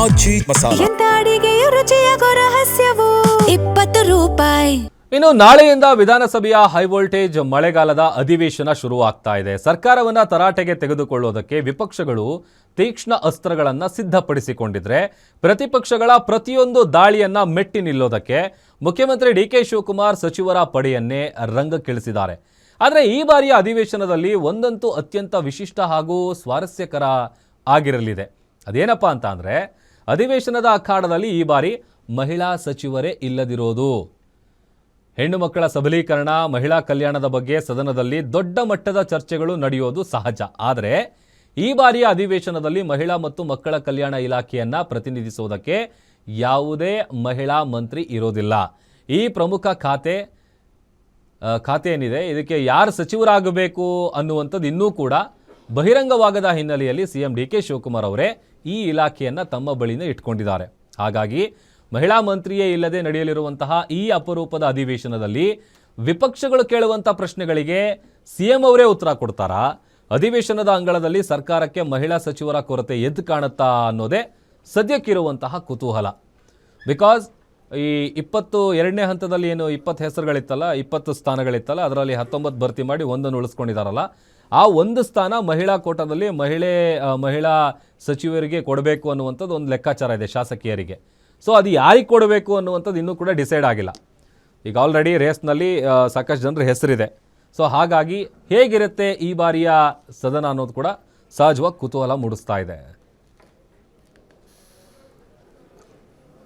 ಆಚಿ ಮಸಾಲ. ಎಂತ ಅಡಿಗೆಯ ರುಚಿಯಾಗೋ ರಹಸ್ಯವು 20 ರೂಪಾಯಿ. ಇನ್ನು ನಾಳೆಯಿಂದ ವಿಧಾನಸಭೆಯ ಹೈವೋಲ್ಟೇಜ್ ಮಳೆಗಾಲದ ಅಧಿವೇಶನ ಶುರುವಾಗ್ತಾ ಇದೆ. ಸರ್ಕಾರವನ್ನ ತರಾಟೆಗೆ ತೆಗೆದುಕೊಳ್ಳುವುದಕ್ಕೆ ವಿಪಕ್ಷಗಳು ತೀಕ್ಷ್ಣ ಅಸ್ತ್ರಗಳನ್ನು ಸಿದ್ಧಪಡಿಸಿಕೊಂಡಿದ್ರೆ, ಪ್ರತಿಪಕ್ಷಗಳ ಪ್ರತಿಯೊಂದು ದಾಳಿಯನ್ನ ಮೆಟ್ಟಿ ನಿಲ್ಲೋದಕ್ಕೆ ಮುಖ್ಯಮಂತ್ರಿ ಡಿ.ಕೆ. ಶಿವಕುಮಾರ್ ಸಚಿವರ ಪಡೆಯನ್ನೇ ರಂಗಕ್ಕಿಳಿಸಿದ್ದಾರೆ. ಆದರೆ ಈ ಬಾರಿಯ ಅಧಿವೇಶನದಲ್ಲಿ ಒಂದಂತೂ ಅತ್ಯಂತ ವಿಶಿಷ್ಟ ಹಾಗೂ ಸ್ವಾರಸ್ಯಕರ ಆಗಿರಲಿದೆ. ಅದೇನಪ್ಪ ಅಂತ ಅಂದರೆ, ಅಧಿವೇಶನದ ಅಖಾಡದಲ್ಲಿ ಈ ಬಾರಿ ಮಹಿಳಾ ಸಚಿವರೇ ಇಲ್ಲದಿರೋದು. ಹೆಣ್ಣು ಮಕ್ಕಳ ಸಬಲೀಕರಣ, ಮಹಿಳಾ ಕಲ್ಯಾಣದ ಬಗ್ಗೆ ಸದನದಲ್ಲಿ ದೊಡ್ಡ ಮಟ್ಟದ ಚರ್ಚೆಗಳು ನಡೆಯೋದು ಸಹಜ. ಆದರೆ ಈ ಬಾರಿಯ ಅಧಿವೇಶನದಲ್ಲಿ ಮಹಿಳಾ ಮತ್ತು ಮಕ್ಕಳ ಕಲ್ಯಾಣ ಇಲಾಖೆಯನ್ನು ಪ್ರತಿನಿಧಿಸುವುದಕ್ಕೆ ಯಾವುದೇ ಮಹಿಳಾ ಮಂತ್ರಿ ಇರೋದಿಲ್ಲ. ಈ ಪ್ರಮುಖ ಖಾತೆ ಏನಿದೆ, ಇದಕ್ಕೆ ಯಾರು ಸಚಿವರಾಗಬೇಕು ಅನ್ನುವಂಥದ್ದು ಇನ್ನೂ ಕೂಡ ಬಹಿರಂಗವಾಗದ ಹಿನ್ನೆಲೆಯಲ್ಲಿ ಸಿಎಂ ಡಿ.ಕೆ. ಶಿವಕುಮಾರ್ ಅವರೇ ಈ ಇಲಾಖೆಯನ್ನು ತಮ್ಮ ಬಳಿನೇ ಇಟ್ಕೊಂಡಿದ್ದಾರೆ. ಹಾಗಾಗಿ ಮಹಿಳಾ ಮಂತ್ರಿಯೇ ಇಲ್ಲದೆ ನಡೆಯಲಿರುವಂತಹ ಈ ಅಪರೂಪದ ಅಧಿವೇಶನದಲ್ಲಿ ವಿಪಕ್ಷಗಳು ಕೇಳುವಂಥ ಪ್ರಶ್ನೆಗಳಿಗೆ ಸಿಎಂ ಅವರೇ ಉತ್ತರ ಕೊಡ್ತಾರಾ? ಅಧಿವೇಶನದ ಅಂಗಳದಲ್ಲಿ ಸರ್ಕಾರಕ್ಕೆ ಮಹಿಳಾ ಸಚಿವರ ಕೊರತೆ ಎದ್ದು ಕಾಣುತ್ತಾ ಅನ್ನೋದೇ ಸದ್ಯಕ್ಕಿರುವಂತಹ ಕುತೂಹಲ. ಬಿಕಾಸ್ ಈ 22ನೇ ಹಂತದಲ್ಲಿ ಏನು 20 ಹೆಸರುಗಳಿತ್ತಲ್ಲ, 20 ಸ್ಥಾನಗಳಿತ್ತಲ್ಲ, ಅದರಲ್ಲಿ 19 ಭರ್ತಿ ಮಾಡಿ ಒಂದನ್ನು ಉಳಿಸ್ಕೊಂಡಿದ್ದಾರಲ್ಲ, ಆ ಒಂದು ಸ್ಥಾನ ಮಹಿಳಾ ಕೋಟಾದಲ್ಲಿ ಮಹಿಳಾ ಸಚಿವರಿಗೆ ಕೊಡಬೇಕು ಅನ್ನುವಂಥದ್ದು ಒಂದು ಲೆಕ್ಕಾಚಾರ ಇದೆ ಶಾಸಕಿಯರಿಗೆ. ಸೊ ಅದು ಯಾರಿಗೆ ಕೊಡಬೇಕು ಅನ್ನುವಂಥದ್ದು ಇನ್ನೂ ಕೂಡ ಡಿಸೈಡ್ ಆಗಿಲ್ಲ. ಈಗ ಆಲ್ರೆಡಿ ರೇಸ್ನಲ್ಲಿ ಸಾಕಷ್ಟು ಜನರ ಹೆಸರಿದೆ. ಸೊ ಹಾಗಾಗಿ ಹೇಗಿರುತ್ತೆ ಈ ಬಾರಿಯ ಸದನ ಅನ್ನೋದು ಕೂಡ ಸಹಜವಾಗಿ ಕುತೂಹಲ ಮೂಡಿಸ್ತಾ ಇದೆ.